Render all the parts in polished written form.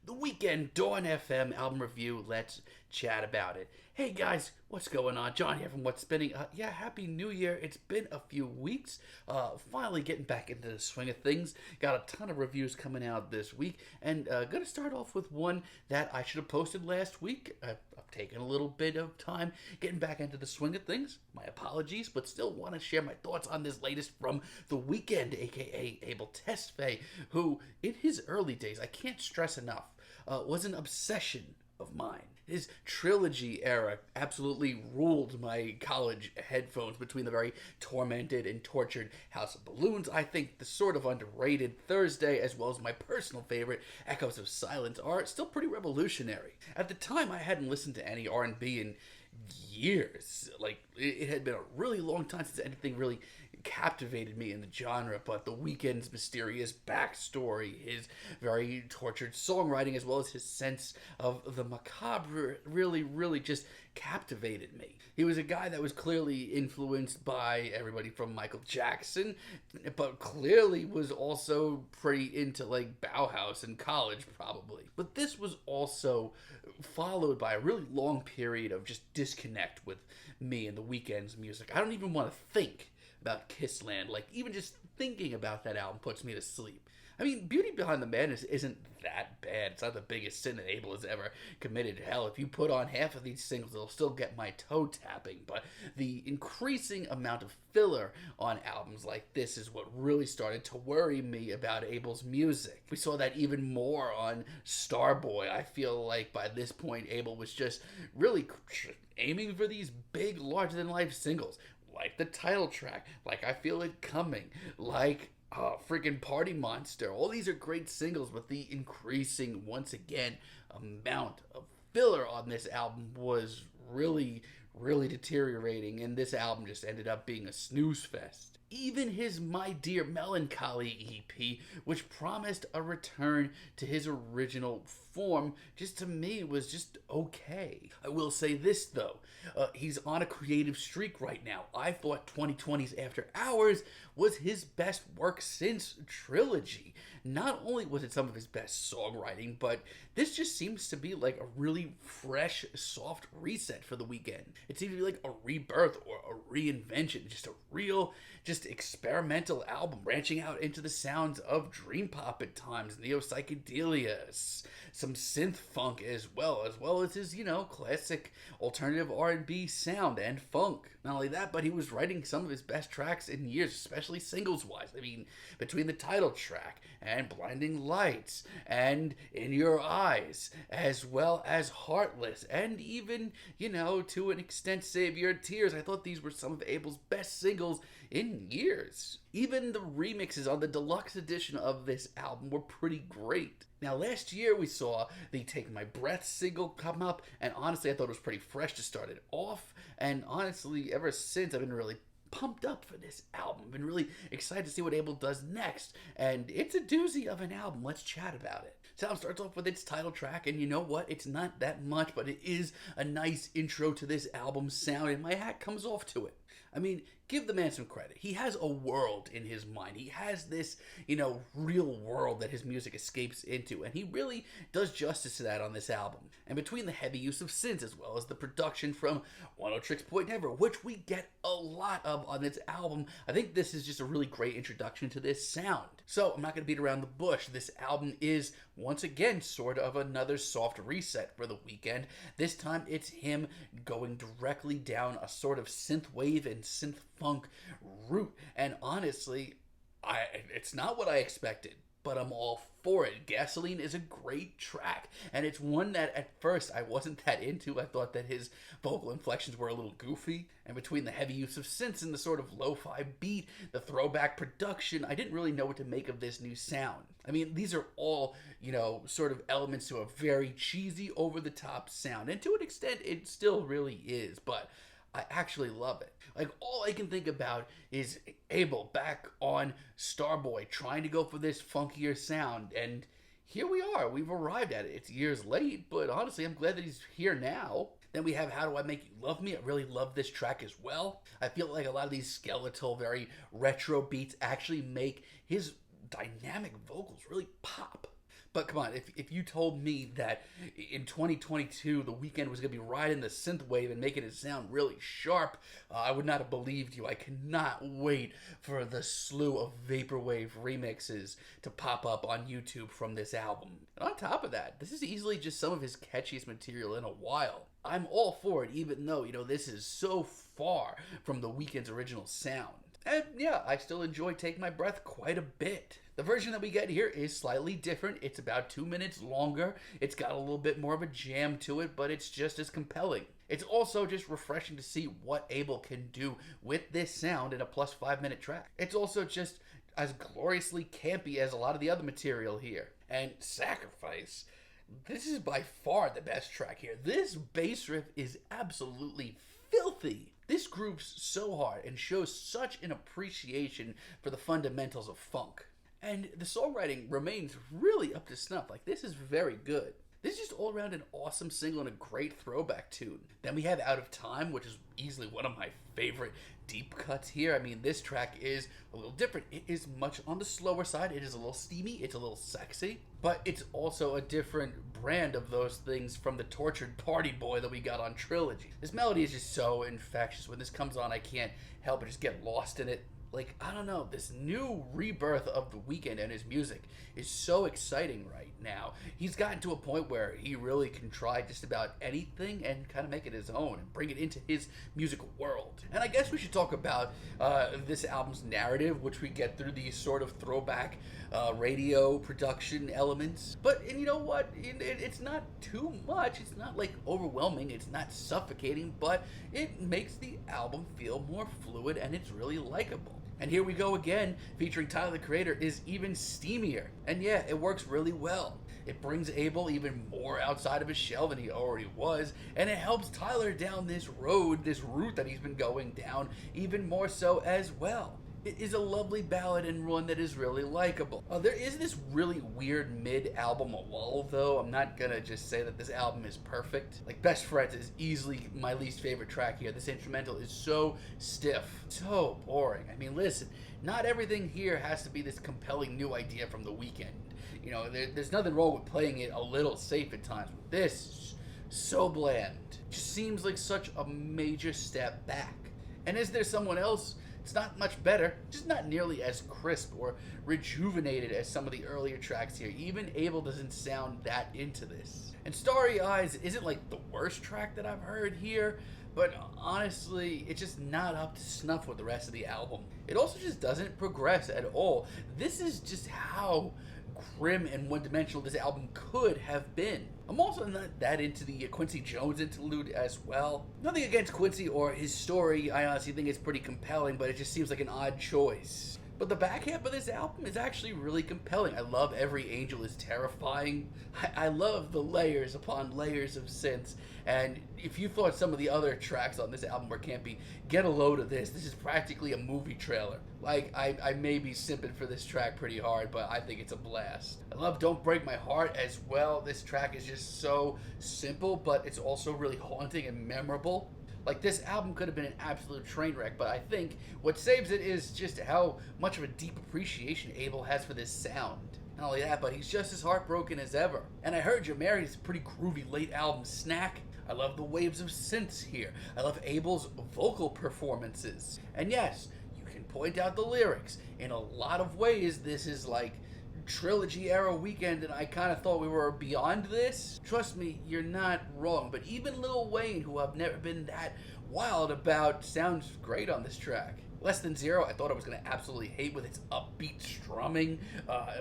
The Weeknd Dawn FM album review. Let's chat about it. Hey guys, what's going on? John here from What's Spinning. Yeah, Happy New Year. It's been a few weeks. Finally getting back into the swing of things. Got a ton of reviews coming out this week, and gonna start off with one that I should have posted last week. I've taken a little bit of time getting back into the swing of things. My apologies, but still want to share my thoughts on this latest from The Weeknd, aka Abel Tesfaye, who in his early days, I can't stress enough, was an obsession of mine. His trilogy era absolutely ruled my college headphones between the very tormented and tortured House of Balloons, I think the sort of underrated Thursday, as well as my personal favorite, Echoes of Silence, are still pretty revolutionary. At the time, I hadn't listened to any R&B in years. Like, it had been a really long time since anything really captivated me in the genre, but The Weeknd's mysterious backstory, his very tortured songwriting, as well as his sense of the macabre really just captivated me. He was a guy that was clearly influenced by everybody from Michael Jackson, but clearly was also pretty into like Bauhaus in college probably. But this was also followed by a really long period of just disconnect with me and The Weeknd's music. I don't even want to think about Kissland. Like, even just thinking about that album puts me to sleep. I mean, Beauty Behind the Madness isn't that bad. It's not the biggest sin that Abel has ever committed. Hell, if you put on half of these singles, it'll still get my toe tapping. But the increasing amount of filler on albums like this is what really started to worry me about Abel's music. We saw that even more on Starboy. I feel like by this point, Abel was just really aiming for these big, larger-than-life singles. Like the title track, like I Feel It Coming, like freaking Party Monster. All these are great singles, but the increasing, once again, amount of filler on this album was really deteriorating, and this album just ended up being a snooze fest. Even his My Dear Melancholy EP, which promised a return to his original form, just to me was just okay. I will say this though, he's on a creative streak right now. I thought 2020's After Hours was his best work since Trilogy. Not only was it some of his best songwriting, but this just seems to be like a really fresh, soft reset for The Weeknd. It seems to be like a rebirth or a reinvention, just a real, just experimental album, branching out into the sounds of dream pop at times, neo psychedelia, some synth funk as well as his, classic alternative R&B sound and funk. Not only that, but he was writing some of his best tracks in years, especially singles-wise. I mean, between the title track and Blinding Lights and In Your Eyes, as well as Heartless, and even, to an extent, Save Your Tears. I thought these were some of Abel's best singles in years. Even the remixes on the deluxe edition of this album were pretty great. Now, last year we saw the Take My Breath single come up, and honestly, I thought it was pretty fresh to start it off, and honestly, ever since, I've been really pumped up for this album. Been really excited to see what Abel does next, and it's a doozy of an album. Let's chat about it. The album starts off with its title track, and you know what? It's not that much, but it is a nice intro to this album's sound, and my hat comes off to it. I mean, give the man some credit. He has a world in his mind. He has this, real world that his music escapes into, and he really does justice to that on this album. And between the heavy use of synths as well as the production from Oneohtrix Point Never, which we get a lot of on this album, I think this is just a really great introduction to this sound. So I'm not going to beat around the bush. This album is, once again, sort of another soft reset for The Weeknd. This time it's him going directly down a sort of synthwave and synth funk route, and honestly, it's not what I expected, but I'm all for it. Gasoline is a great track, and it's one that at first I wasn't that into. I thought that his vocal inflections were a little goofy, and between the heavy use of synths and the sort of lo-fi beat, the throwback production, I didn't really know what to make of this new sound. I mean, these are all, sort of elements to a very cheesy, over-the-top sound, and to an extent, it still really is, but I actually love it. Like, all I can think about is Abel back on Starboy, trying to go for this funkier sound, and here we are. We've arrived at it. It's years late, but honestly, I'm glad that he's here now. Then we have How Do I Make You Love Me? I really love this track as well. I feel like a lot of these skeletal, very retro beats actually make his dynamic vocals really pop. But come on, if you told me that in 2022 the Weeknd was going to be riding the synthwave and making it sound really sharp, I would not have believed you. I cannot wait for the slew of vaporwave remixes to pop up on YouTube from this album. And on top of that, this is easily just some of his catchiest material in a while. I'm all for it, even though, this is so far from the Weeknd's original sound. And yeah, I still enjoy Take My Breath quite a bit. The version that we get here is slightly different. It's about 2 minutes longer. It's got a little bit more of a jam to it, but it's just as compelling. It's also just refreshing to see what Abel can do with this sound in a plus 5 minute track. It's also just as gloriously campy as a lot of the other material here. And Sacrifice, this is by far the best track here. This bass riff is absolutely filthy. This grooves so hard and shows such an appreciation for the fundamentals of funk. And the songwriting remains really up to snuff. Like, this is very good. This is just all around an awesome single and a great throwback tune. Then we have Out of Time, which is easily one of my favorite deep cuts here. I mean, this track is a little different. It is much on the slower side. It is a little steamy. It's a little sexy. But it's also a different brand of those things from the Tortured Party Boy that we got on Trilogy. This melody is just so infectious. When this comes on, I can't help but just get lost in it. Like, I don't know, this new rebirth of the Weeknd and his music is so exciting right now. He's gotten to a point where he really can try just about anything and kind of make it his own and bring it into his music world. And I guess we should talk about this album's narrative, which we get through these sort of throwback radio production elements. And you know what? It's not too much. It's not like overwhelming. It's not suffocating, but it makes the album feel more fluid and it's really likable. And here we go again, featuring Tyler the Creator is even steamier. And yeah, it works really well. It brings Abel even more outside of his shell than he already was, and it helps Tyler down this route that he's been going down even more so as well. It is a lovely ballad and one that is really likable. There is this really weird mid-album lull, though. I'm not gonna just say that this album is perfect. Like, Best Friends is easily my least favorite track here. This instrumental is so stiff, so boring. I mean, listen, not everything here has to be this compelling new idea from the Weeknd. There's nothing wrong with playing it a little safe at times. But this, so bland. Just seems like such a major step back. And is there someone else? It's not much better, just not nearly as crisp or rejuvenated as some of the earlier tracks here. Even Abel doesn't sound that into this. And Starry Eyes isn't like the worst track that I've heard here, but honestly, it's just not up to snuff with the rest of the album. It also just doesn't progress at all. This is just how grim and one-dimensional this album could have been. I'm also not that into the Quincy Jones interlude as well. Nothing against Quincy or his story. I honestly think it's pretty compelling, but it just seems like an odd choice. But the back half of this album is actually really compelling. I love Every Angel is Terrifying. I love the layers upon layers of synths. And if you thought some of the other tracks on this album were campy, get a load of this. This is practically a movie trailer. Like, I may be simping for this track pretty hard, but I think it's a blast. I love Don't Break My Heart as well. This track is just so simple, but it's also really haunting and memorable. Like, this album could have been an absolute train wreck, but I think what saves it is just how much of a deep appreciation Abel has for this sound. Not only that, but he's just as heartbroken as ever. And I heard You're Married is a pretty groovy late album snack. I love the waves of synths here. I love Abel's vocal performances. And yes, you can point out the lyrics. In a lot of ways, this is like Trilogy era Weeknd, and I kind of thought we were beyond this. Trust me, you're not wrong. But even Lil Wayne, who I've never been that wild about, sounds great on this track. Less Than Zero, I thought I was going to absolutely hate with its upbeat strumming,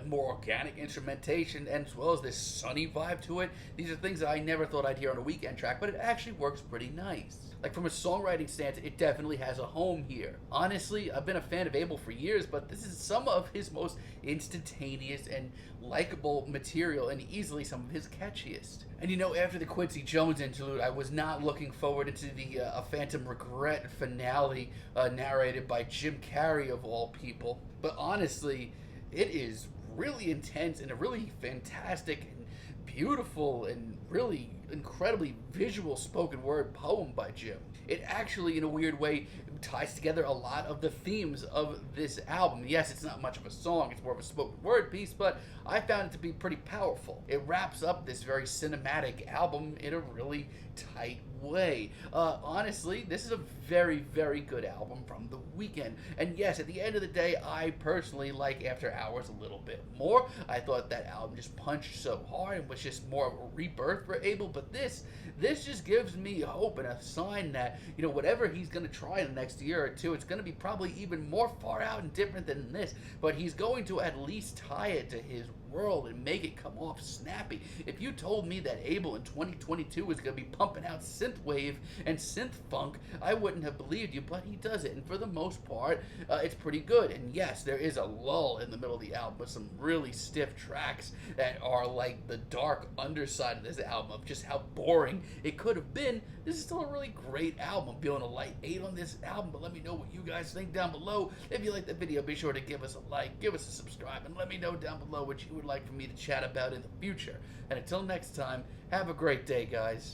more organic instrumentation, and as well as this sunny vibe to it. These are things that I never thought I'd hear on a Weeknd track, but it actually works pretty nice. Like, from a songwriting stance, it definitely has a home here. Honestly, I've been a fan of Abel for years, but this is some of his most instantaneous and likable material, and easily some of his catchiest. And after the Quincy Jones interlude, I was not looking forward to the A Phantom Regret finale narrated by Jim Carrey, of all people. But honestly, it is really intense and a really fantastic and beautiful and really incredibly visual spoken word poem by Jim. It actually, in a weird way, ties together a lot of the themes of this album. Yes, it's not much of a song, it's more of a spoken word piece, but I found it to be pretty powerful. It wraps up this very cinematic album in a really tight way. Honestly, this is a very, very good album from The Weeknd. And yes, at the end of the day, I personally like After Hours a little bit more. I thought that album just punched so hard and was just more of a rebirth for Abel. But this just gives me hope and a sign that, you know, whatever he's going to try in the next year or two, it's going to be probably even more far out and different than this. But he's going to at least tie it to his world and make it come off snappy. If you told me that Abel in 2022 was going to be pumping out synthwave and synth funk, I wouldn't have believed you, but he does it, and for the most part, it's pretty good. And yes, there is a lull in the middle of the album with some really stiff tracks that are like the dark underside of this album of just how boring it could have been. This is still a really great album. I'm feeling a light 8 on this album, but let me know what you guys think down below. If you like the video, be sure to give us a like, give us a subscribe, and let me know down below what you would like for me to chat about in the future. And until next time, have a great day, guys.